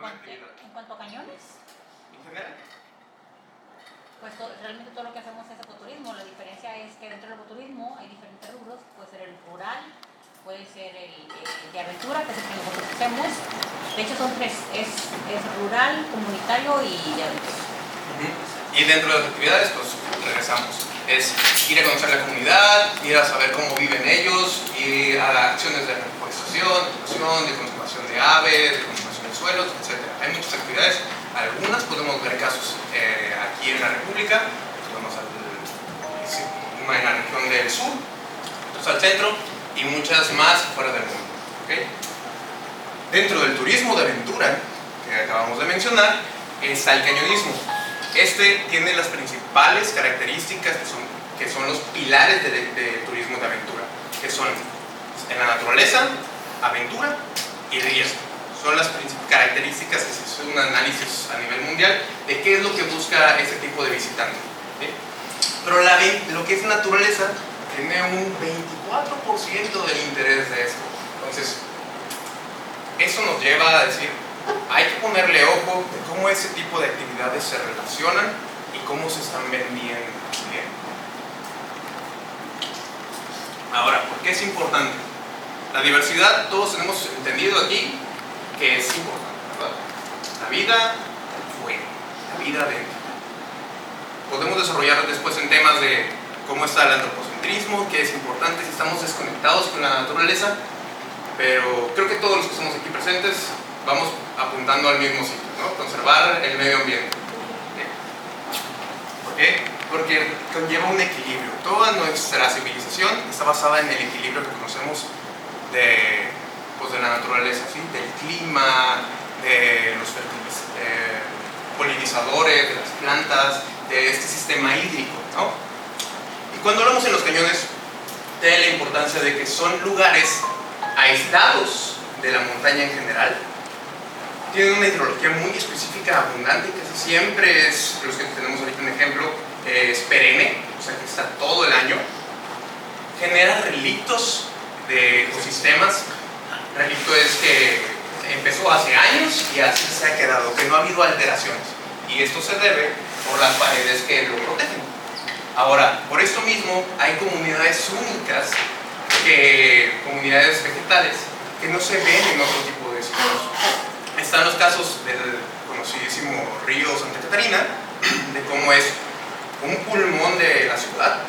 En cuanto a cañones, en general. pues realmente todo lo que hacemos es ecoturismo. La diferencia es que dentro del ecoturismo hay diferentes rubros. Puede ser el rural, puede ser el de aventura, que es el que nosotros hacemos. De hecho son tres, es rural, comunitario y de aventura. Y dentro de las actividades, pues regresamos. Es ir a conocer la comunidad, ir a saber cómo viven ellos, ir a acciones de reforestación, de conservación de aves, de conservación de suelos, etc. Hay muchas actividades, algunas podemos ver casos aquí en la República, vamos una en la región del sur, otros al centro y muchas más fuera del mundo. ¿Okay? Dentro del turismo de aventura, que acabamos de mencionar, está el cañonismo. Este tiene las principales características que son los pilares de turismo de aventura, que son en la naturaleza, aventura y riesgo. Son las características que se hace un análisis a nivel mundial de qué es lo que busca este tipo de visitante. ¿Sí? Pero lo que es naturaleza tiene un 24% del interés de esto. Entonces, eso nos lleva a decir, hay que ponerle ojo de cómo ese tipo de actividades se relacionan y cómo se están vendiendo. Bien. Ahora, ¿por qué es importante? La diversidad, todos hemos entendido aquí que es importante, ¿verdad? La vida fuera, la vida adentro. Podemos desarrollar después en temas de cómo está el antropocentrismo, qué es importante, si estamos desconectados con la naturaleza, pero creo que todos los que estamos aquí presentes vamos apuntando al mismo sitio, ¿no? Conservar el medio ambiente. ¿Por qué? Porque conlleva un equilibrio. Toda nuestra civilización está basada en el equilibrio que conocemos de la naturaleza, ¿sí? Del clima, de los polinizadores, de las plantas, de este sistema hídrico, ¿no? Y cuando hablamos en los cañones, de la importancia de que son lugares aislados de la montaña en general. Tienen una hidrología muy específica, abundante, casi siempre es, los que tenemos ahorita un ejemplo, es perenne, o sea que está todo el año. Genera relictos de ecosistemas. Relicto es que empezó hace años y así se ha quedado, que no ha habido alteraciones. Y esto se debe por las paredes que lo protegen. Ahora, por esto mismo hay comunidades únicas, comunidades vegetales, que no se ven en otro tipo de sitios. Están los casos del conocidísimo río Santa Catarina, de cómo es un pulmón de la ciudad,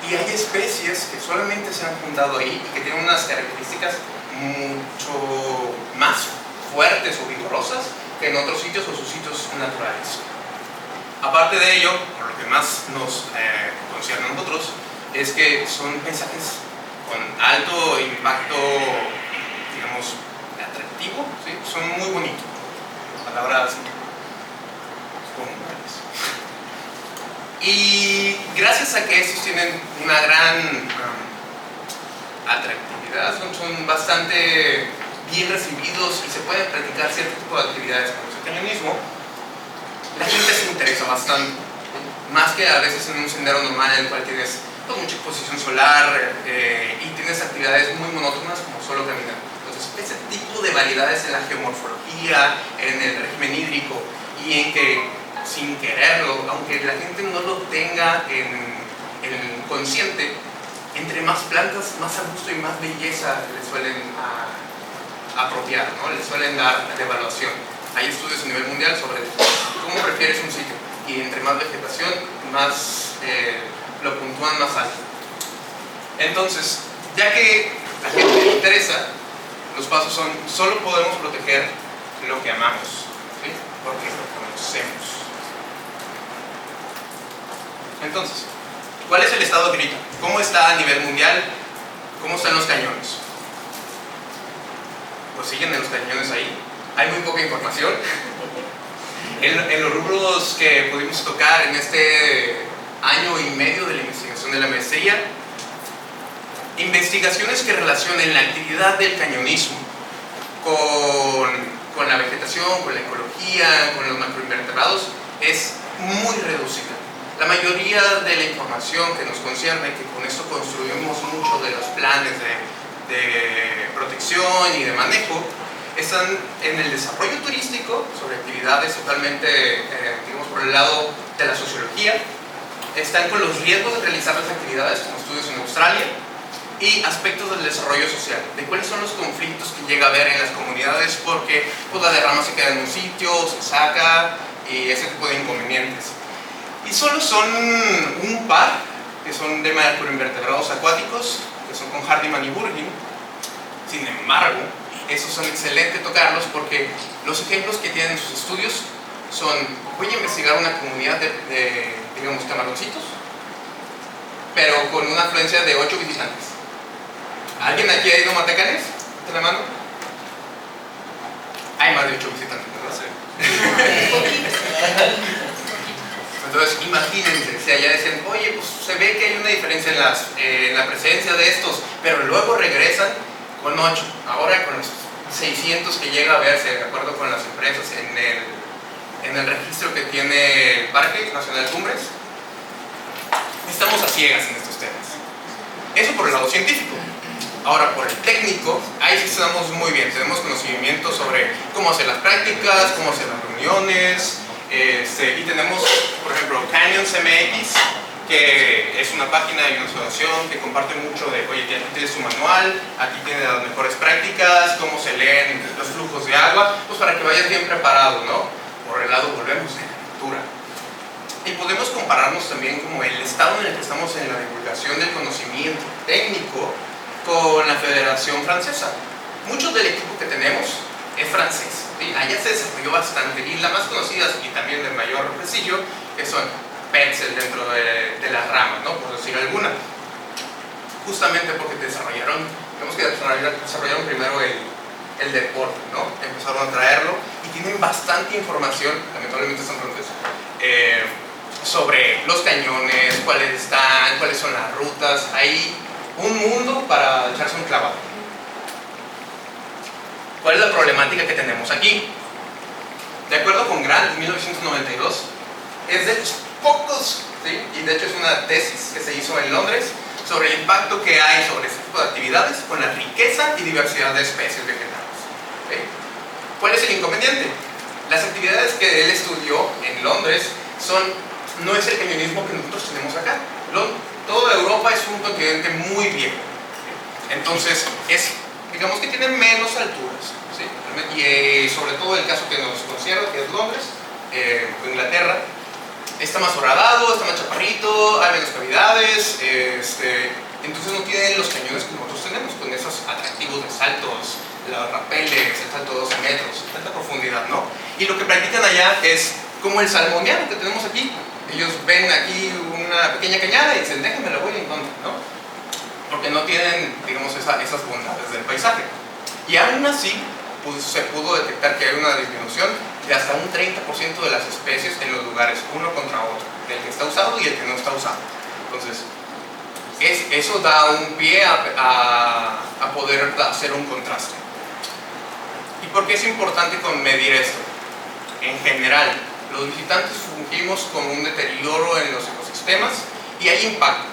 y hay especies que solamente se han juntado ahí y que tienen unas características mucho más fuertes o vigorosas que en otros sitios o sus sitios naturales. Aparte de ello, por lo que más nos concierne a nosotros, es que son paisajes con alto impacto, digamos, atractivo, ¿sí? Son muy bonitos. Palabras comunales. Y gracias a que estos tienen una gran atractividad, son bastante bien recibidos y se pueden practicar cierto tipo de actividades como el cañonismo, la gente se interesa bastante, más que a veces en un sendero normal en el cual tienes pues, mucha exposición solar y tienes actividades muy monótonas como solo caminar. Entonces, ese tipo de variedades en la geomorfología, en el régimen hídrico y en que sin quererlo, aunque la gente no lo tenga en el consciente, entre más plantas, más a gusto y más belleza le suelen apropiar, ¿no? Le suelen dar de evaluación. Hay estudios a nivel mundial sobre cómo prefieres un sitio y entre más vegetación, más lo puntúan más alto. Entonces, ya que la gente le interesa, los pasos son, solo podemos proteger lo que amamos, ¿sí? Porque lo conocemos. Entonces, ¿cuál es el estado de grita? ¿Cómo está a nivel mundial? ¿Cómo están los cañones? Pues siguen en los cañones ahí. Hay muy poca información. En los rubros que pudimos tocar en este año y medio de la investigación de la maestría, investigaciones que relacionen la actividad del cañonismo con la vegetación, con la ecología, con los macroinvertebrados, es muy reducida. La mayoría de la información que nos concierne, que con esto construimos mucho de los planes de protección y de manejo, están en el desarrollo turístico, sobre actividades totalmente, digamos, por el lado de la sociología. Están con los riesgos de realizar las actividades, como estudios en Australia, y aspectos del desarrollo social, de cuáles son los conflictos que llega a haber en las comunidades porque pues, la derrama se queda en un sitio, se saca, y ese tipo de inconvenientes. Y solo son un par, que son de macroinvertebrados acuáticos, que son con Hardiman y Burgin. Sin embargo, esos son excelentes tocarlos porque los ejemplos que tienen en sus estudios son, voy a investigar una comunidad de digamos, camaroncitos, pero con una afluencia de 8 visitantes. ¿Alguien aquí ha ido a Matecanes? ¿De la mano? Hay más de 8 visitantes, ¿verdad? Sí. Entonces, imagínense, si allá decían, oye, pues se ve que hay una diferencia en la presencia de estos, pero luego regresan con 8. Ahora con los 600 que llega a verse, de acuerdo con las empresas, en el registro que tiene el Parque Nacional Cumbres, estamos a ciegas en estos temas. Eso por el lado científico. Ahora, por el técnico, ahí sí estamos muy bien. Tenemos conocimiento sobre cómo hacer las prácticas, cómo hacer las reuniones, y tenemos, por ejemplo, Canyons MX, que es una página y una asociación que comparte mucho de, oye, aquí tiene su manual, aquí tiene las mejores prácticas, cómo se leen los flujos de agua, pues para que vayas bien preparado, ¿no? Por el lado, volvemos de la lectura. Y podemos compararnos también como el estado en el que estamos en la divulgación del conocimiento técnico con la Federación Francesa. Mucho del equipo que tenemos es francés, ¿sí? Allá se desarrolló bastante, y las más conocidas y también de mayor prestigio, que son Petzl dentro de las ramas, ¿no? Por decir alguna. Justamente porque desarrollaron, digamos que desarrollaron primero el deporte, ¿no? Empezaron a traerlo y tienen bastante información, lamentablemente están franceses, sobre los cañones, cuáles están, cuáles son las rutas. Hay un mundo para echarse un clavado. ¿Cuál es la problemática que tenemos aquí? De acuerdo con Grant, en 1992, es de los pocos, ¿sí? Y de hecho es una tesis que se hizo en Londres sobre el impacto que hay sobre este tipo de actividades con la riqueza y diversidad de especies vegetales, ¿sí? ¿Cuál es el inconveniente? Las actividades que él estudió en Londres no es el cañonismo que nosotros tenemos acá. Toda Europa es un continente muy viejo, entonces digamos que tiene menos alturas, ¿sí? Y sobre todo el caso que nos concierne, que es Londres, Inglaterra, está más horadado, está más chaparrito, hay menos cavidades, entonces no tienen los cañones que nosotros tenemos, con esos atractivos de saltos, los rapeles, el salto de 12 metros, tanta profundidad, ¿no? Y lo que practican allá es como el salmoniano que tenemos aquí. Ellos ven aquí una pequeña cañada y dicen, déjenme la voy en contra, ¿no? Porque no tienen, digamos, esas bondades del paisaje. Y aún así, pues, se pudo detectar que hay una disminución de hasta un 30% de las especies en los lugares uno contra otro, del que está usado y el que no está usado. Entonces, eso da un pie a poder hacer un contraste. ¿Y por qué es importante medir esto? En general, los visitantes fungimos como un deterioro en los ecosistemas y hay impacto.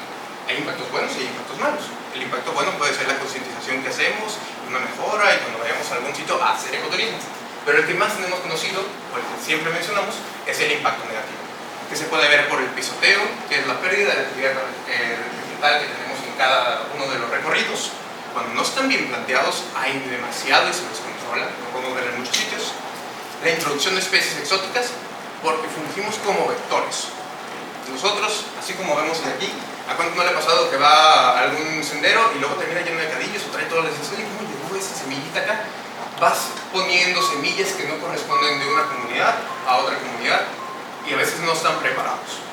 Hay impactos buenos y hay impactos malos. El impacto bueno puede ser la concientización que hacemos, una mejora, y cuando vayamos a algún sitio a hacer ecoturismo. Pero el que más tenemos conocido, o el que siempre mencionamos, es el impacto negativo, que se puede ver por el pisoteo, que es la pérdida de la actividad vegetal que tenemos en cada uno de los recorridos. Cuando no están bien planteados, hay demasiado y se los controla, lo podemos ver en muchos sitios. La introducción de especies exóticas, porque fungimos como vectores. Nosotros, así como vemos aquí, ¿a cuánto no le ha pasado que va a algún sendero y luego termina lleno de cadillos o trae todas las dices, oye, ¿cómo llegó esa semillita acá? Vas poniendo semillas que no corresponden de una comunidad a otra comunidad y a veces no están preparados.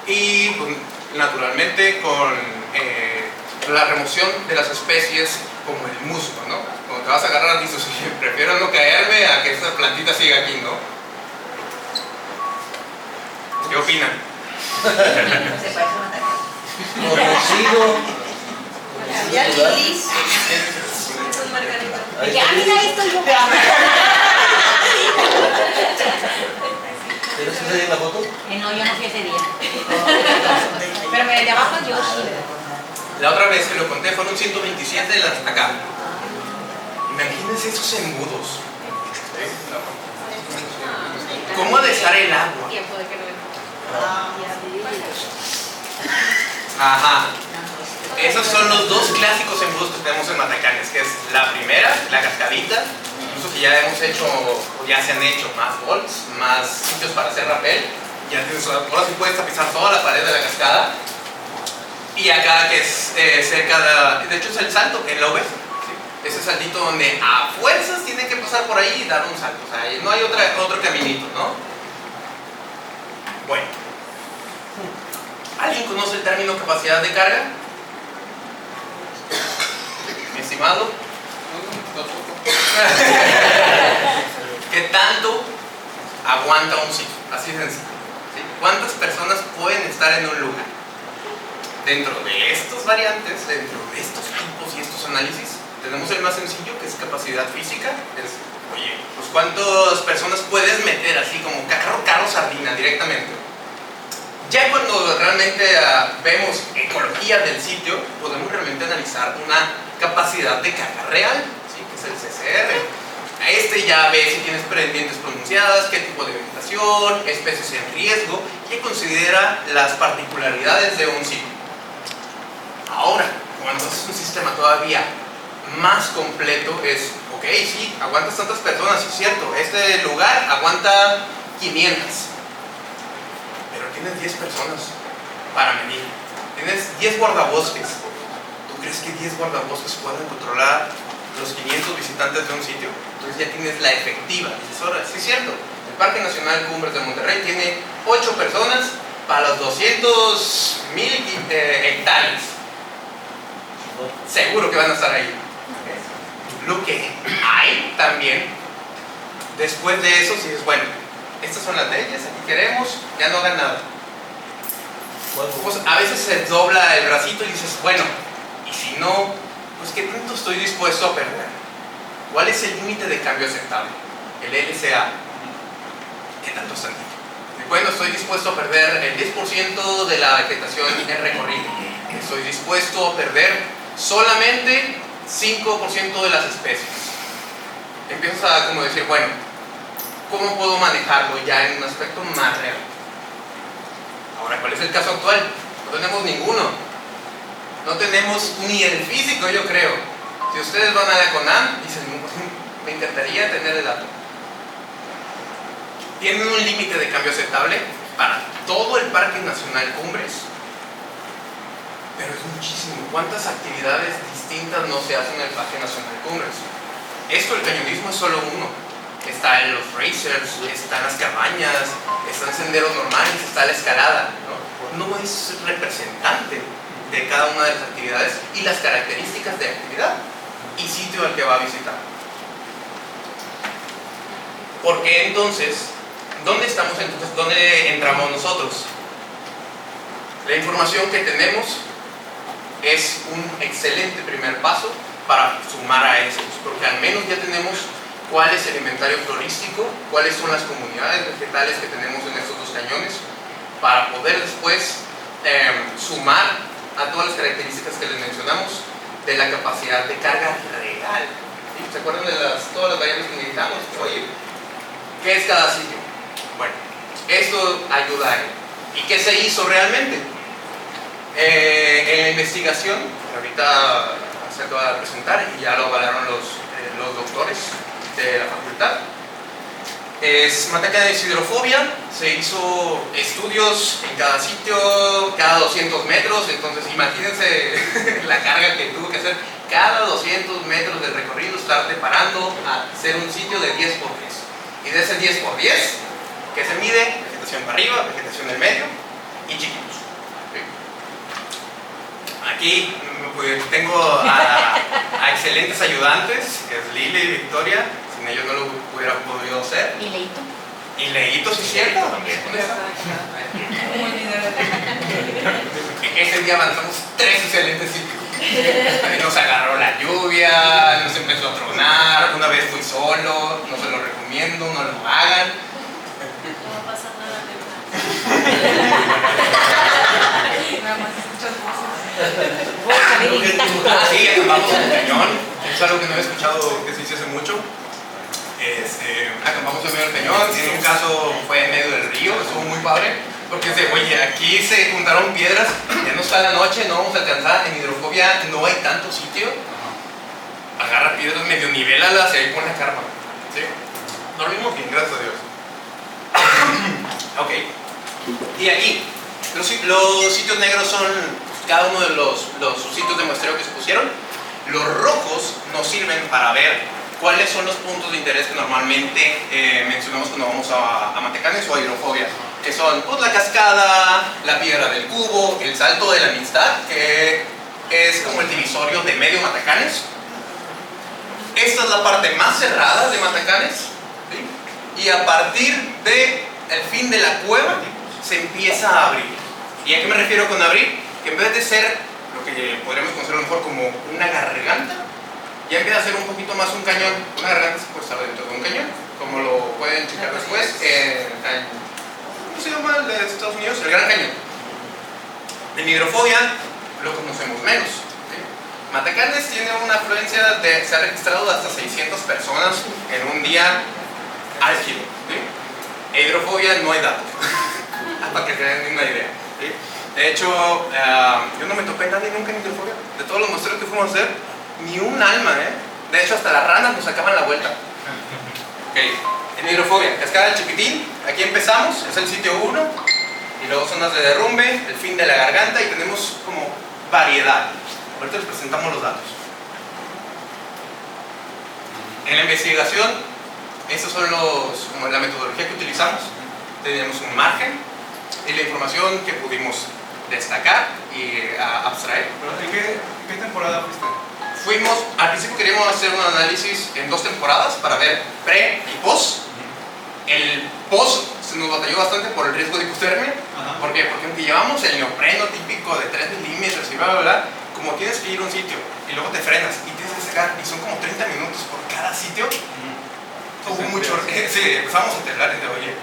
Y pues, naturalmente con la remoción de las especies como el musgo, ¿no? Cuando te vas a agarrar dices, oye, prefiero no caerme a que esta plantita siga aquí, ¿no? ¿Qué opinan? Se parece a un ataque. Conocido. Había lilis. Y que, mira esto, yo. ¿Pero sí salió en la foto? No, yo no fui ese día. Pero mira, de abajo yo sí. La otra vez que lo conté fueron 127 de las acá. Imagínense esos embudos. ¿Cómo ha de estar el agua? Tiempo de que no Ajá. Esos son los dos clásicos embudos que tenemos en Matacanes, que es la primera, la cascadita, incluso que ya hemos hecho, o ya se han hecho más volts, más sitios para hacer rappel. Ya tienes, ahora sí puedes tapizar toda la pared de la cascada. Y acá que es cerca de hecho es el salto, que lo ves. ¿Sí? Ese saltito donde a fuerzas tienen que pasar por ahí y dar un salto. O sea, no hay otro caminito, ¿no? Bueno. ¿Alguien conoce el término capacidad de carga? Mi estimado. ¿Qué tanto aguanta un sitio? Así de sencillo. ¿Sí? ¿Cuántas personas pueden estar en un lugar? Dentro de estas variantes, dentro de estos tipos y estos análisis, tenemos el más sencillo, que es capacidad física. Es, oye, pues ¿cuántas personas puedes meter así como carro sardina directamente? Ya cuando realmente vemos ecología del sitio, podemos realmente analizar una capacidad de carga real, ¿sí? Que es el CCR. Ya ve si tienes pendientes pronunciadas, qué tipo de vegetación, especies en riesgo, y considera las particularidades de un sitio. Ahora, cuando es un sistema todavía más completo, es, ok, sí, aguantas tantas personas, sí es cierto, este lugar aguanta 500. Pero tienes 10 personas para medir. Tienes 10 guardabosques. ¿Tú crees que 10 guardabosques pueden controlar los 500 visitantes de un sitio? Entonces ya tienes la efectiva. Dices, ahora, sí es cierto, el Parque Nacional Cumbres de Monterrey tiene 8 personas para los 200,000 hectáreas. Seguro que van a estar ahí. Lo que hay también, después de eso, si dices, bueno, estas son las leyes, aquí queremos, ya no hagan nada. Pues a veces se dobla el bracito y dices, bueno, y si no, pues ¿qué tanto estoy dispuesto a perder? ¿Cuál es el límite de cambio aceptable? El LCA. ¿Qué tanto es tantito? Bueno, estoy dispuesto a perder el 10% de la vegetación en recorrido. Estoy dispuesto a perder solamente 5% de las especies. Empiezas a como decir, bueno, ¿cómo puedo manejarlo ya en un aspecto más real? Ahora, ¿cuál es el caso actual? No tenemos ninguno. No tenemos ni el físico, yo creo. Si ustedes van a la CONAM, dicen, me encantaría tener el dato. Tienen un límite de cambio aceptable para todo el Parque Nacional Cumbres, pero es muchísimo. ¿Cuántas actividades distintas no se hacen en el Parque Nacional Cumbres? Esto, el cañonismo, es solo uno. Están los racers, están las cabañas, están senderos normales, está la escalada, ¿no? No es representante de cada una de las actividades y las características de actividad y sitio al que va a visitar. ¿Por qué entonces? ¿Dónde estamos entonces? ¿Dónde entramos nosotros? La información que tenemos es un excelente primer paso para sumar a esos, porque al menos ya tenemos cuál es el inventario florístico, cuáles son las comunidades vegetales que tenemos en estos dos cañones, para poder después sumar a todas las características que les mencionamos de la capacidad de carga real. ¿Sí? ¿Se acuerdan de todas las variables que necesitamos? Oye, ¿qué es cada sitio? Bueno, esto ayuda a ello. ¿Y qué se hizo realmente? En la investigación, ahorita se acaba de presentar y ya lo avalaron los doctores de la facultad, es Matacanes hidrofobia. Se hizo estudios en cada sitio, cada 200 metros, entonces imagínense la carga que tuvo que hacer cada 200 metros del recorrido, estar preparando a hacer un sitio de 10 por 10. Y de ese 10 por 10, que se mide vegetación para arriba, vegetación del medio y chiquitos. Aquí pues, tengo a excelentes ayudantes, que es Lili y Victoria. Sin ellos no lo hubiera podido hacer. ¿Y Leito? Y Leito, sí es cierto. Ese día avanzamos 3 excelentes sitios. Nos agarró la lluvia, nos empezó a tronar, una vez fui solo, no se lo recomiendo, no lo hagan. No va a pasar nada Nada más escuchas voces. Sí, vamos al cañón. Es algo que no he escuchado que se hizo hace mucho. Acampamos en medio del cañón. En un caso fue en medio del río, estuvo muy padre. Porque dice, oye, aquí se juntaron piedras, ya no está la noche, no vamos a alcanzar. En hidrofobia no hay tanto sitio. Agarra piedras, medio nivélalas y ahí pone carpa. ¿Sí? Dormimos bien, gracias a Dios. Ok. Y aquí, los sitios negros son cada uno de los sitios de muestreo que se pusieron. Los rojos nos sirven para ver cuáles son los puntos de interés que normalmente mencionamos cuando vamos a Matecanes o a hidrofobia, que son pues, la cascada, la piedra del cubo, el salto de la amistad, que es como el divisorio de medio Matecanes. Esta es la parte más cerrada de Matecanes, ¿sí? Y a partir del fin de la cueva se empieza a abrir. ¿Y a qué me refiero con abrir? Que en vez de ser lo que podríamos conocer a lo mejor como una garganta, ya empieza a ser un poquito más un cañón. Una garganta se puede estar dentro de un cañón, como lo pueden checar después. ¿Cómo se llama el de Estados Unidos? El Gran Cañón. En hidrofobia lo conocemos menos. ¿Sí? Matecanes tiene una afluencia se ha registrado hasta 600 personas en un día álgido. ¿Sí? En hidrofobia no hay datos, para que tengan una idea. ¿Sí? De hecho, yo no me topé nadie nunca en hidrofobia. De todos los muestreos que fuimos a hacer, ni un alma, ¿eh? De hecho, hasta las ranas nos sacaban la vuelta. Okay. En hidrofobia, cascada del Chiquitín, aquí empezamos, es el sitio 1, y luego zonas de derrumbe, el fin de la garganta, y tenemos como variedad. Ahorita les presentamos los datos. En la investigación, estos son como la metodología que utilizamos. Teníamos un margen y la información que pudimos destacar y abstraer. ¿En qué temporada fuiste? Al principio queríamos hacer un análisis en 2 temporadas para ver pre y post. El post se nos batalló bastante por el riesgo de hipotermia. ¿Por qué? Porque aunque llevamos el neopreno típico de 3 milímetros y bla bla bla, como tienes que ir a un sitio y luego te frenas y tienes que sacar, y son como 30 minutos por cada sitio, hubo mucho. Sí, empezamos a temblar y de oye,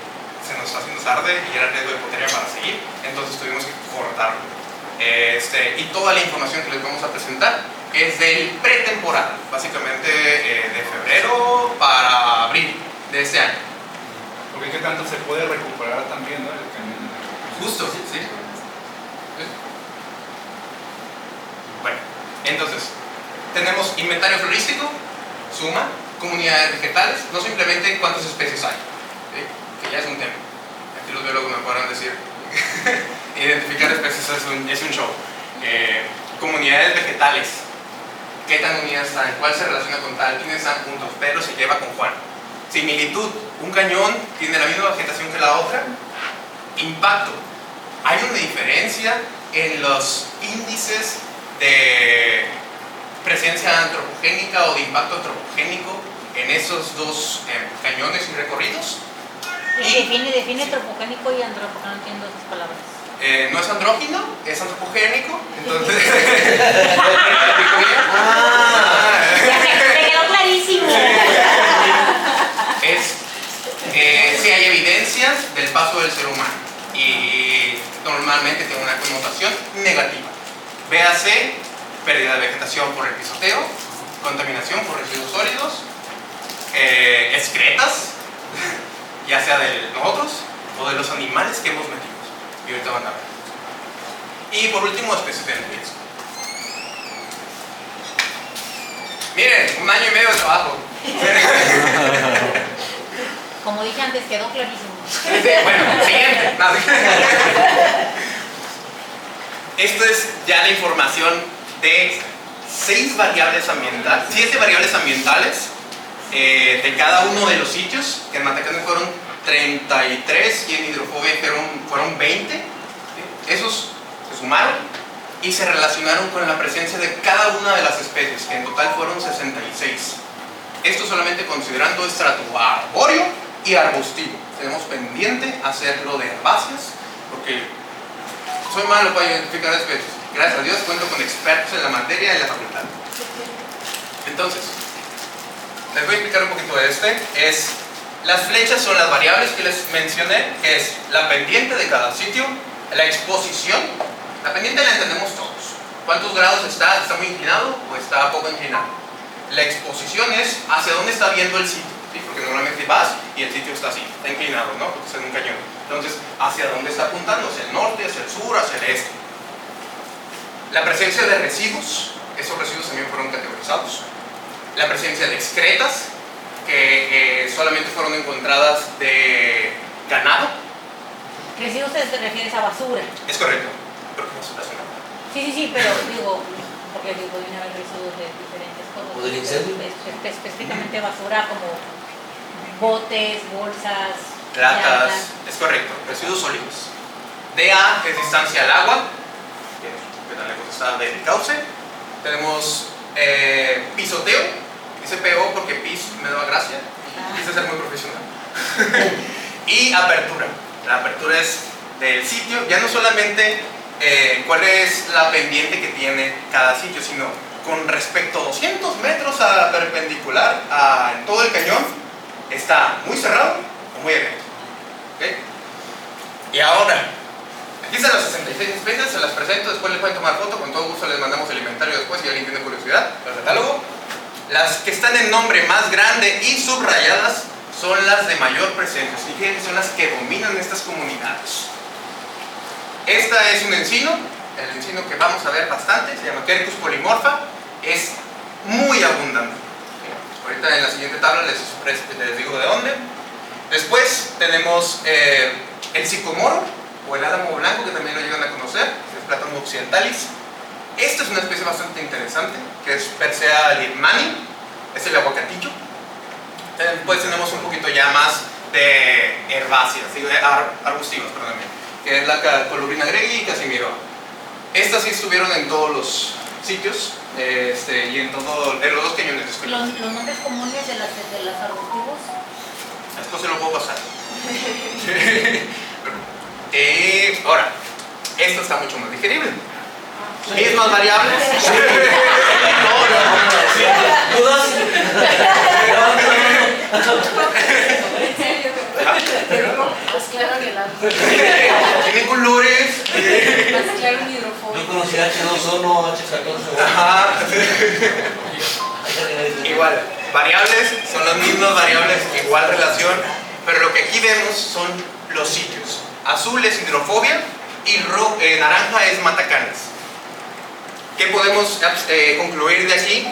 se nos está haciendo tarde y era riesgo de hipotermia para seguir, entonces tuvimos que cortarlo. Y toda la información que les vamos a presentar es del pretemporada, básicamente de febrero para abril de este año. Porque qué tanto se puede recuperar también, ¿no? El cañón. Justo, sí. Bueno, entonces, tenemos inventario florístico, suma, comunidades vegetales, no simplemente cuántas especies hay, ¿sí? Que ya es un tema. Aquí los biólogos me podrán decir, identificar especies es un show. Comunidades vegetales, qué tan unidas están, cuál se relaciona con tal, quiénes están juntos, Pedro se lleva con Juan. Similitud, un cañón tiene la misma vegetación que la otra. Impacto, hay una diferencia en los índices de presencia antropogénica o de impacto antropogénico en esos 2 cañones y recorridos. Define antropogénico y antropogénico, no entiendo esas palabras. No es andrógino, es antropogénico, entonces... Ya me quedó clarísimo. Sí hay evidencias del paso del ser humano y normalmente tiene una connotación negativa. Véase, pérdida de vegetación por el pisoteo, contaminación por residuos sólidos, excretas, ya sea de nosotros o de los animales que hemos metido. Y ahorita van a ver. Y por último, especies de riesgo. Miren, 1 año y medio de trabajo. Como dije antes, quedó clarísimo. Bueno, siguiente. Esto es ya la información de 7 variables ambientales de cada uno de los sitios, que en Matecanes fueron 33 y en hidrofobia fueron 20. ¿Sí? Esos se sumaron y se relacionaron con la presencia de cada una de las especies, que en total fueron 66. Esto solamente considerando estrato arbóreo y arbustivo. Tenemos pendiente hacerlo de herbáceas, porque soy malo para identificar especies. Gracias a Dios cuento con expertos en la materia y en la facultad. Entonces, les voy a explicar un poquito de las flechas son las variables que les mencioné, que es la pendiente de cada sitio, la exposición. La pendiente la entendemos todos. ¿Cuántos grados está? ¿Está muy inclinado o está poco inclinado? La exposición es hacia dónde está viendo el sitio, ¿sí? Porque normalmente vas y el sitio está así, está inclinado, ¿no? Porque está en un cañón. Entonces, ¿hacia dónde está apuntando? ¿Hacia el norte, hacia el sur, hacia el este? La presencia de residuos, esos residuos también fueron categorizados. La presencia de excretas, que solamente fueron encontradas de ganado. Residuos te refieres a basura. Es correcto. Pero ¿qué basura es una? Sí, pero digo, porque digo, viene a haber residuos de diferentes cosas. ¿O del incendio? Específicamente basura como botes, bolsas, Latas, llantas. es correcto. Residuos sólidos. DA es distancia al agua, que tan lejos está del cauce. Tenemos pisoteo, dice PO porque pis me da gracia, quise ser muy profesional. Y apertura. La apertura es del sitio, ya no solamente cuál es la pendiente que tiene cada sitio, sino con respecto a 200 metros a la perpendicular a todo el cañón, está muy cerrado o muy abierto. ¿Okay? Y ahora, aquí están las 66 especies, se las presento, después les pueden tomar foto, con todo gusto les mandamos el inventario después si alguien tiene curiosidad, el catálogo. Las que están en nombre más grande y subrayadas son las de mayor presencia, significa que son las que dominan estas comunidades. Esta es un encino, el encino que vamos a ver bastante, se llama Quercus polymorpha, es muy abundante. Ahorita en la siguiente tabla les digo de dónde. Después tenemos el sicomoro, o el álamo blanco, que también lo llegan a conocer, es Platanus occidentalis. Esta es una especie bastante interesante, que es Persea lirmani, es el aguacatillo. Después tenemos un poquito ya más de herbáceas, arbustivas, perdón, que es la Colubrina gregi y Casimiro. Estas sí estuvieron en todos los sitios y en los dos cañones. Los nombres comunes de las arbustivos. Esto se lo puedo pasar. Ahora, esto está mucho más digerible. Es más variable. ¿Dudas? ¿En serio? Más claro que la Tienen colores. más claro en Yo hidrofobia. conocí H2O, no H14. Ajá. Igual, variables son las mismas variables, igual relación, pero lo que aquí vemos son los sitios. Azul es hidrofobia y naranja es matacanes. ¿Qué podemos concluir de aquí?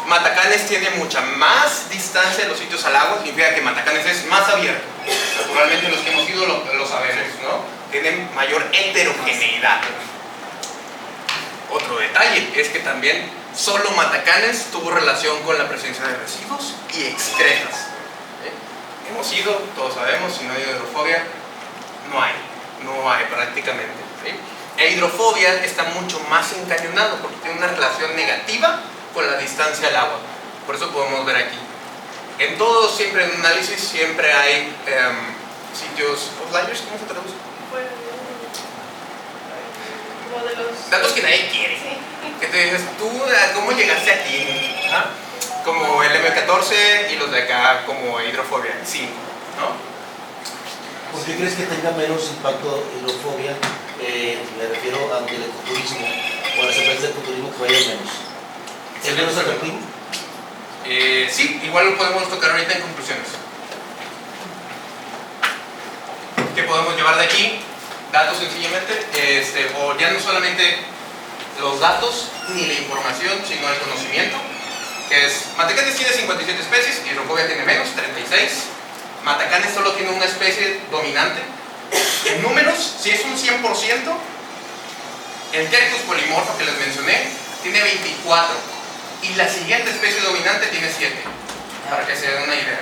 Matacanes tiene mucha más distancia de los sitios al agua, significa que Matacanes es más abierto. Naturalmente los que hemos ido lo sabemos, ¿no? Tienen mayor heterogeneidad. Otro detalle es que también solo Matacanes tuvo relación con la presencia de residuos y excretas. Hemos ido, todos sabemos, si no hay hidrofobia, no hay prácticamente. ¿Sí? E hidrofobia está mucho más encañonado porque tiene una relación negativa con la distancia al agua. Por eso podemos ver aquí. En todo, siempre en análisis, siempre hay sitios, outliers, ¿cómo se traduce? Como de los Datos que nadie quiere. Sí. Que te dices, ¿tú cómo llegaste aquí? ¿Ah? Como el M14 y los de acá como hidrofobia, 5, ¿no? ¿Por qué crees que tenga menos impacto hidrofobia? Me refiero ante el ecoturismo o las empresas de ecoturismo que vayan menos. ¿Es menos atractivo? Sí, igual lo podemos tocar ahorita en conclusiones. ¿Qué podemos llevar de aquí? Datos sencillamente, o ya no solamente los datos ni la información, sino el conocimiento, que es, Matacanes tiene 57 especies, hidrofobia tiene menos, 36. Matacanes solo tiene una especie dominante. En números, si es un 100%, el Quercus polymorpha que les mencioné tiene 24 y la siguiente especie dominante tiene 7, para que se den una idea.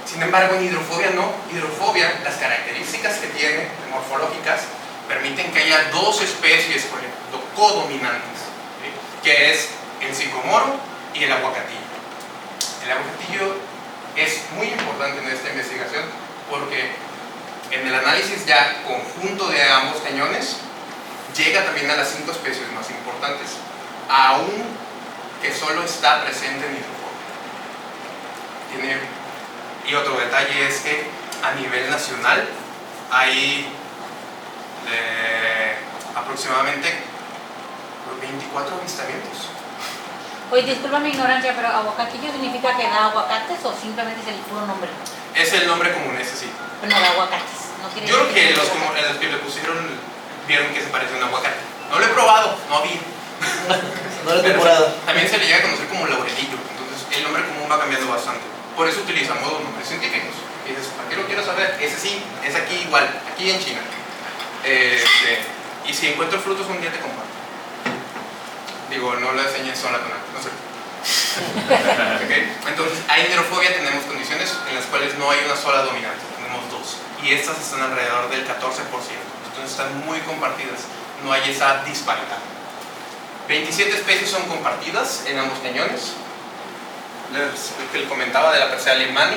Sin embargo, en hidrofobia no. Hidrofobia, las características que tiene morfológicas permiten que haya dos especies, por ejemplo, codominantes, ¿sí? Que es el sicomoro y el aguacatillo. El aguacatillo es muy importante en esta investigación porque en el análisis ya conjunto de ambos cañones llega también a las 5 especies más importantes, aún que solo está presente en hidrofobia. Y otro detalle es que a nivel nacional hay aproximadamente 24 avistamientos. Oye, disculpa mi ignorancia, pero aguacatillo significa que da aguacates o simplemente es el puro nombre. Es el nombre común, ese sí. Pero no da aguacates. No quiere Yo creo decir que los que le pusieron vieron que se parece a un aguacate. No lo he probado, no había. No era Pero temporada. también se le llega a conocer como laurelillo, entonces el nombre común va cambiando bastante. Por eso utilizamos los nombres científicos. Y dices, ¿para qué lo quiero saber? Ese sí, es aquí igual, aquí en China. Y si encuentro frutos un día te comparto. Digo, no lo enseñes sola con no sé. ¿Okay? Entonces, a hidrofobia tenemos condiciones en las cuales no hay una sola dominante, tenemos dos. Y estas están alrededor del 14%. Entonces están muy compartidas, no hay esa disparidad. 27 especies son compartidas en ambos cañones. Les comentaba de la Persea alemani.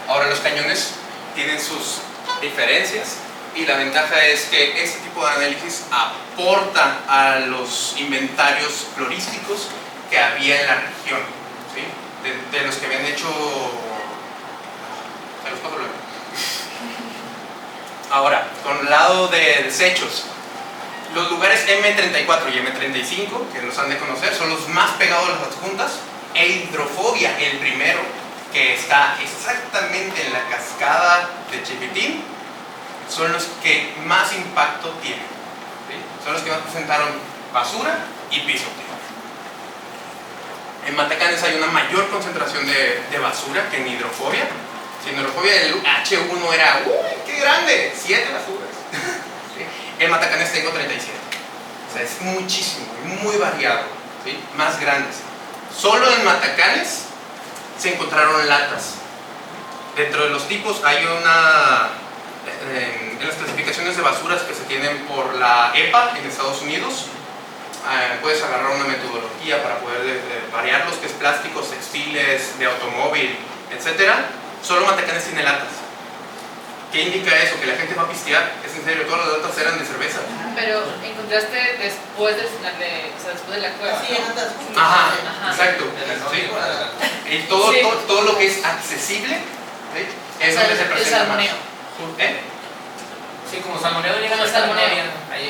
Ahora los cañones tienen sus diferencias y la ventaja es que este tipo de análisis aporta a los inventarios florísticos que había en la región, ¿sí? de los que habían hecho. Se los paso luego. Ahora, con el lado de desechos, los lugares M34 y M35, que los han de conocer, son los más pegados a las adjuntas, e hidrofobia, el primero, que está exactamente en la cascada de Chipitín, son los que más impacto tienen, ¿sí? Son los que más presentaron basura y pisoteo. En Matacanes hay una mayor concentración de basura que en hidrofobia. Si en hidrofobia el H1 era, ¡uy, qué grande! 7 basuras. ¿Sí? En Matacanes tengo 37. O sea, es muchísimo, muy variado, ¿sí? Más grandes. Solo en Matacanes se encontraron latas. Dentro de los tipos hay una... En las clasificaciones de basuras que se tienen por la EPA en Estados Unidos, puedes agarrar una metodología para poder variarlos, que es plásticos, textiles, de automóvil, etc. Solo Matacanes tiene latas. ¿Qué indica eso? Que la gente va a pistear. Es en serio, todas las latas eran de cerveza. Pero encontraste después del final de, o sea, después de la cueva. Sí, en otras. Ajá, Ajá. exacto. Sí. Y todo, Sí. todo lo que es accesible, ¿sí? Es O sea, donde se el presenta más. salmoneo. ¿Eh? Sí, como salmoneo llegan Como al salmoneo.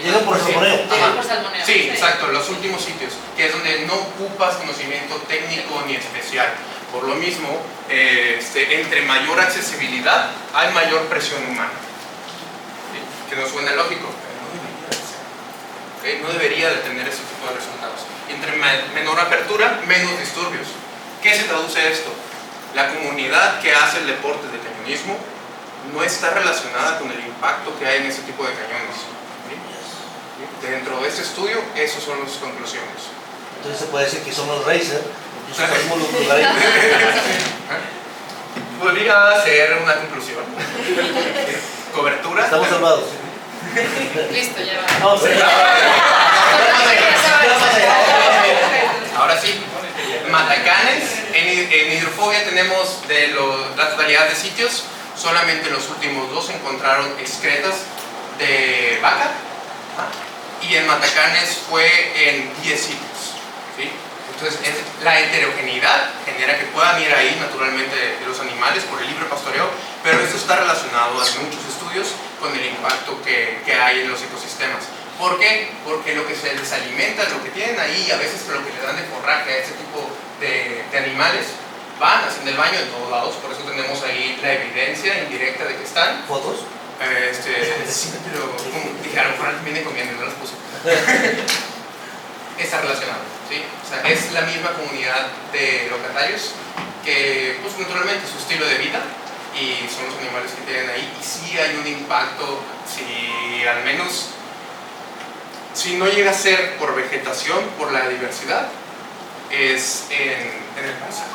Llegan por salmoneo. Llega por salmoneo. Sí, exacto, los últimos sitios, que es donde no ocupas conocimiento técnico ni especial. Por lo mismo, entre mayor accesibilidad hay mayor presión humana. ¿Sí? Que no suena lógico, pero no debería de ser. ¿Okay? No debería de tener ese tipo de resultados. Y entre menor apertura, menos disturbios. ¿Qué se traduce esto? La comunidad que hace el deporte de cañonismo no está relacionada con el impacto que hay en ese tipo de cañones. ¿Sí? Dentro de este estudio, esas son las conclusiones. Entonces se puede decir que somos racer, incluso somos los lugares. Podría ser una conclusión. Cobertura. Estamos salvados. Listo, ya va. Vamos Ahora sí, Matacanes, en hidrofobia tenemos de la totalidad de sitios, solamente en los últimos 2 encontraron excretas de vaca, y en Matacanes fue en 10 sitios, ¿sí? Entonces la heterogeneidad genera que puedan ir ahí naturalmente los animales por el libre pastoreo, pero esto está relacionado en muchos estudios con el impacto que hay en los ecosistemas. ¿Por qué? Porque lo que se les alimenta, lo que tienen ahí, a veces lo que le dan de forraje a este tipo de animales, van haciendo el baño en todos lados, por eso tenemos ahí la evidencia indirecta de que están. ¿Fotos? Sí, pero como dije, a lo mejor viene comiendo, no los puse. Está relacionado, ¿sí? O sea, es la misma comunidad de locatarios que, pues naturalmente, su estilo de vida y son los animales que tienen ahí, y sí hay un impacto, si al menos, si no llega a ser por vegetación, por la diversidad, es en el paisaje.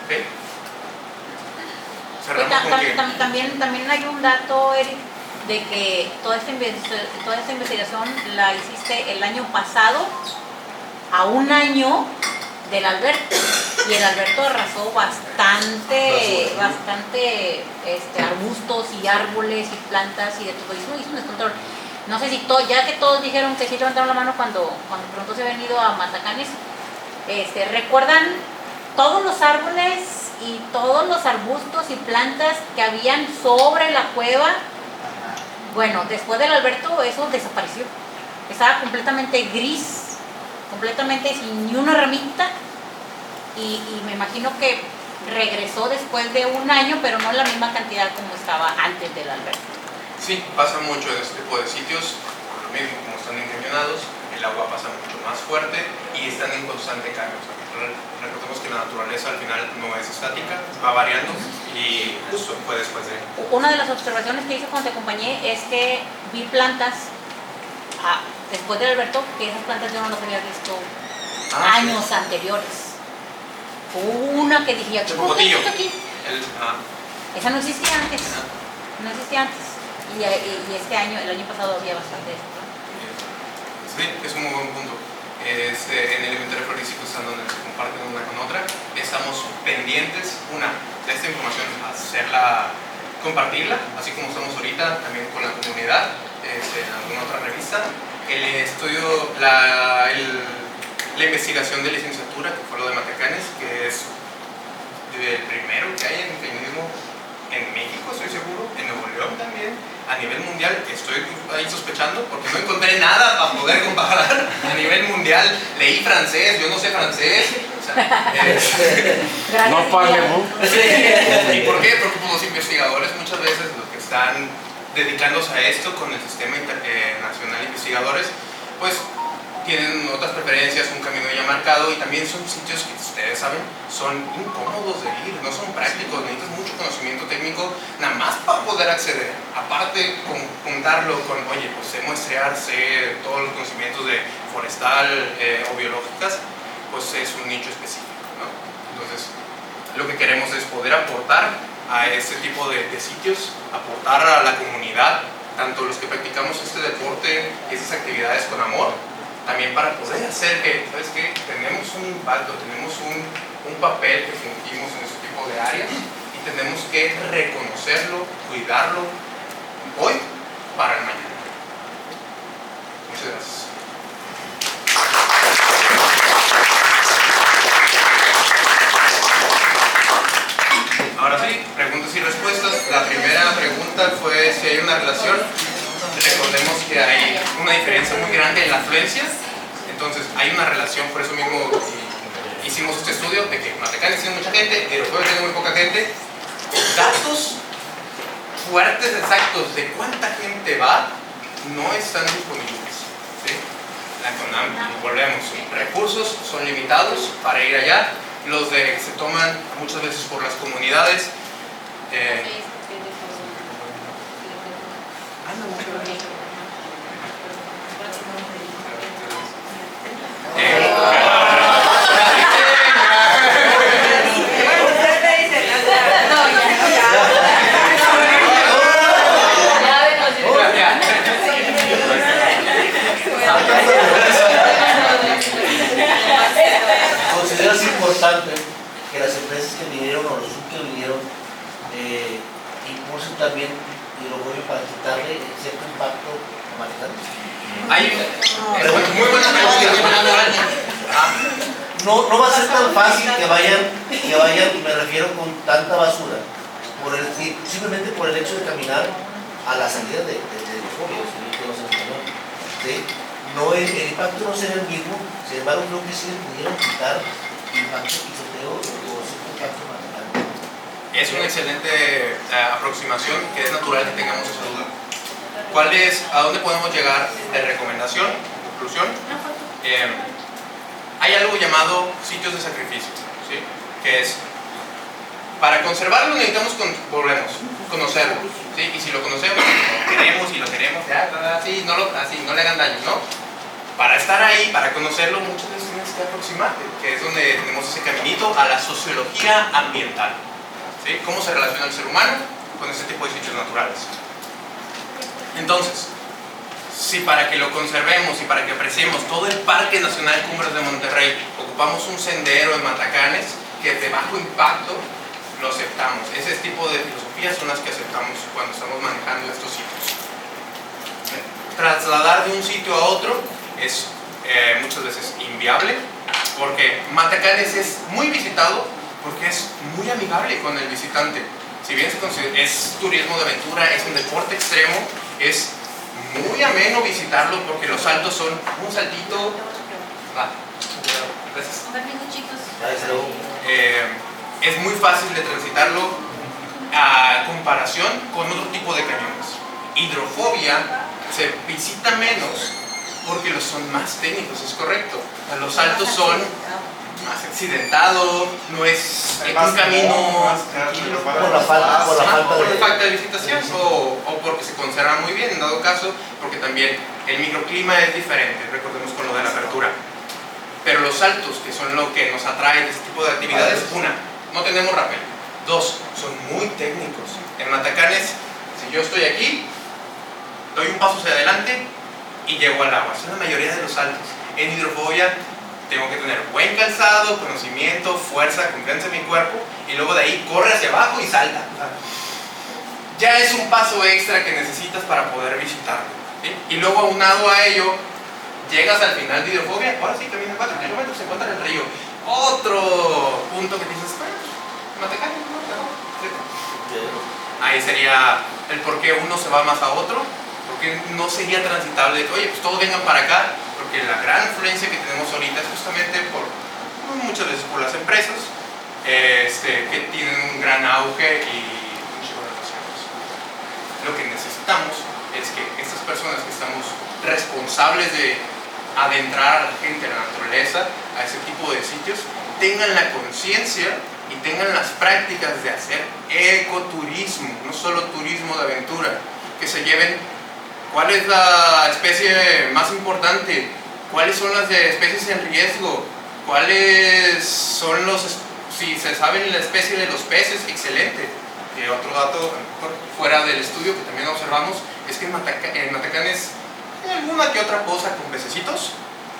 ¿Okay? Cerramos con que... También hay un dato, Eric, de que toda esta investigación la hiciste el año pasado, a un año del Alberto, y el Alberto arrasó bastante arbustos y árboles y plantas y de todo, hizo un descontrol. No sé si ya que todos dijeron que sí levantaron la mano cuando pronto se habían ido a Matacanes, ¿recuerdan todos los árboles y todos los arbustos y plantas que habían sobre la cueva? Bueno, después del Alberto eso desapareció. Estaba completamente gris completamente sin ni una ramita, y me imagino que regresó después de un año, pero no en la misma cantidad como estaba antes del albergue. Sí, pasa mucho en este tipo de sitios, por lo mismo, como están ingenionados, el agua pasa mucho más fuerte y están en constante cambio. O sea, recordemos que la naturaleza al final no es estática, va variando y justo fue después de... Una de las observaciones que hice cuando te acompañé es que vi plantas, después del Alberto, que esas plantas yo no las había visto años anteriores. Una que dije, ¿qué Chocobotillo. es esto aquí? Esa no existía antes, no existía antes. Y este año, el año pasado había bastante de eso. Sí, es un muy buen punto. En el inventario florístico están donde se comparten una con otra. Estamos pendientes, de esta información, compartirla, así como estamos ahorita, también con la comunidad, en alguna otra revista. El estudio, la investigación de licenciatura, que fue lo de Matecanes, que es el primero que hay en feminismo en México, estoy seguro, en Nuevo León también, a nivel mundial, que estoy ahí sospechando, porque no encontré nada para poder comparar a nivel mundial. Leí francés, yo no sé francés. O sea, No paguemos. ¿Y por qué? Porque pues, los investigadores muchas veces, los que están dedicándose a esto con el Sistema Nacional de Investigadores, pues tienen otras preferencias, un camino ya marcado, y también son sitios que ustedes saben, son incómodos de ir, no son prácticos, necesitas mucho conocimiento técnico nada más para poder acceder. Aparte, juntarlo con, oye, pues sé muestrear, sé todos los conocimientos de forestal o biológicas, pues es un nicho específico, ¿no? Entonces, lo que queremos es poder aportar a este tipo de sitios, aportar a la comunidad, tanto los que practicamos este deporte y estas actividades con amor, también para poder hacer que, ¿sabes qué? Tenemos un impacto, tenemos un papel que fungimos en este tipo de áreas y tenemos que reconocerlo, cuidarlo hoy para el mañana. Muchas gracias. Ahora sí, preguntas y respuestas. La primera pregunta fue si hay una relación. Recordemos que hay una diferencia muy grande en la afluencia, entonces hay una relación, por eso mismo hicimos este estudio de que Matecanes tiene mucha gente, Aeropuerto tiene muy poca gente. Datos fuertes, exactos de cuánta gente va, no están disponibles, ¿sí? La CONAM, volvemos, recursos son limitados para ir allá, los de se toman muchas veces por las comunidades. ¿Consideras importante que las empresas que vinieron o los que vinieron impulsen también hidroponio para quitarle cierto impacto a Matecanes? Muy buena pregunta. No va a ser tan fácil que vayan, me refiero, con tanta basura, simplemente por el hecho de caminar a la salida de hidroponio, ¿sí? No, el impacto no será el mismo, sin embargo creo que sí le pudieron quitar impacto pisoteo o cierto impacto Matecanes. Es una excelente aproximación, que es natural que tengamos esa duda. ¿A dónde podemos llegar de recomendación, conclusión? Hay algo llamado sitios de sacrificio, ¿sí? Que es, para conservarlo necesitamos, conocerlo, ¿sí? Y si lo conocemos, lo queremos y lo queremos, así no le hagan daño, ¿no? Para estar ahí, para conocerlo, muchas veces tienes que aproximarte, que es donde tenemos ese caminito a la sociología ambiental, ¿sí? ¿Cómo se relaciona el ser humano con este tipo de sitios naturales? Entonces, si para que lo conservemos y para que apreciemos todo el Parque Nacional Cumbres de Monterrey ocupamos un sendero en Matacanes que es de bajo impacto, lo aceptamos. Ese tipo de filosofías son las que aceptamos cuando estamos manejando estos sitios. Trasladar de un sitio a otro es muchas veces inviable, porque Matacanes es muy visitado porque es muy amigable con el visitante. Si bien es turismo de aventura, es un deporte extremo, es muy ameno visitarlo porque los saltos son un saltito, Gracias. Con permiso, chicos. Desde luego. Es muy fácil de transitarlo a comparación con otro tipo de cañones. Hidrofobia se visita menos porque los son más técnicos, es correcto. O sea, los saltos son más accidentados, no es un camino tranquilo. Por la falta de visitación o porque se conserva muy bien, en dado caso, porque también el microclima es diferente, recordemos con lo de la apertura. Pero los saltos, que son lo que nos atrae de este tipo de actividades, una, no tenemos rappel. Dos, son muy técnicos. En Matacanes, si yo estoy aquí, doy un paso hacia adelante y llego al agua. Son la mayoría de los saltos. En hidrofobia tengo que tener buen calzado, conocimiento, fuerza, confianza en mi cuerpo, y luego de ahí corre hacia abajo y salta. O sea, ya es un paso extra que necesitas para poder visitarlo, ¿sí? Y luego aunado a ello, llegas al final de hidrofobia, ahora sí caminas 4 kilómetros, se encuentra el río. Otro punto que dices, Matacanes, ¿no? Ahí sería el por qué uno se va más a otro, porque no sería transitable, oye, pues todos vengan para acá, porque la gran influencia que tenemos ahorita es justamente muchas veces por las empresas, que tienen un gran auge y un chico de relaciones. Lo que necesitamos es que estas personas que estamos responsables de adentrar a la gente, a la naturaleza, a ese tipo de sitios, tengan la conciencia y tengan las prácticas de hacer ecoturismo, no solo turismo de aventura, que se lleven cuál es la especie más importante, cuáles son las de especies en riesgo, cuáles son si se sabe la especie de los peces, excelente. Y otro dato fuera del estudio que también observamos es que en Matacanes hay alguna que otra poza con pececitos,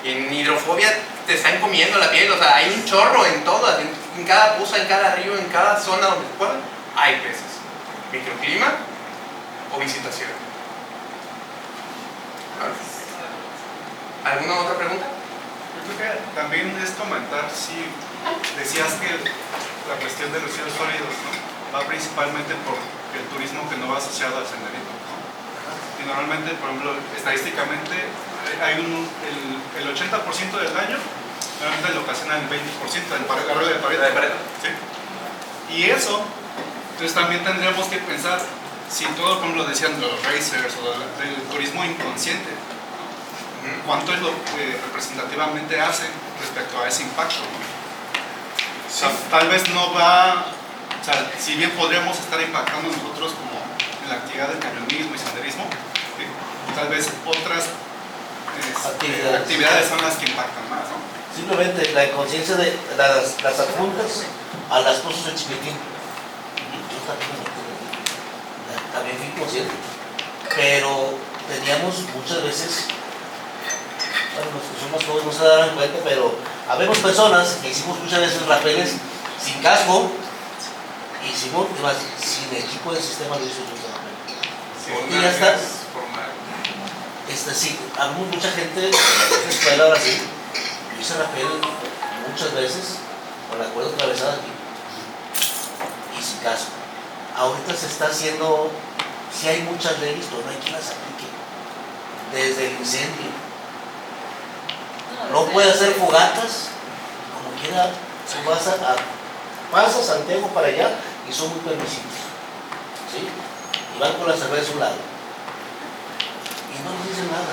y en hidrofobia te están comiendo la piel, o sea, hay un chorro en todas, en cada poza, en cada río, en cada zona donde se pueda, hay peces. Microclima o visitación. ¿Alguna otra pregunta? Yo creo que también es comentar si decías que la cuestión de residuos sólidos, ¿no?, va principalmente por el turismo que no va asociado al senderismo, ¿no? Y normalmente, por ejemplo, estadísticamente hay el 80% del daño normalmente lo ocasiona el 20% del arroyo de Pareto. ¿Sí? Y eso, entonces también tendríamos que pensar si todo, como lo decían los racers o del turismo inconsciente, ¿no?, cuánto es lo que representativamente hacen respecto a ese impacto, ¿no? O sea, tal vez no va, o sea, si bien podríamos estar impactando nosotros como en la actividad del cañonismo y senderismo, ¿sí?, tal vez otras actividades son las que impactan más, ¿no? Simplemente la inconsciencia de las adjuntas a las cosas de Chiquitín. También fui consciente, pero teníamos muchas veces, bueno, los que son más jóvenes no se darán cuenta, pero habemos personas que hicimos muchas veces rapeles sin casco, hicimos sin equipo de sistema de uso de y ya está. Sí, habemos mucha gente en la escuela ahora sí. Yo hice rapel muchas veces con la cuerda atravesada aquí y sin casco. Ahorita se está haciendo, sí hay muchas leyes, pero no hay quien las aplique. Desde el incendio. No puede hacer fogatas, como quiera, pasa Santiago para allá y son muy permisivos. ¿Sí? Y van con la cerveza a un lado. Y no nos dicen nada.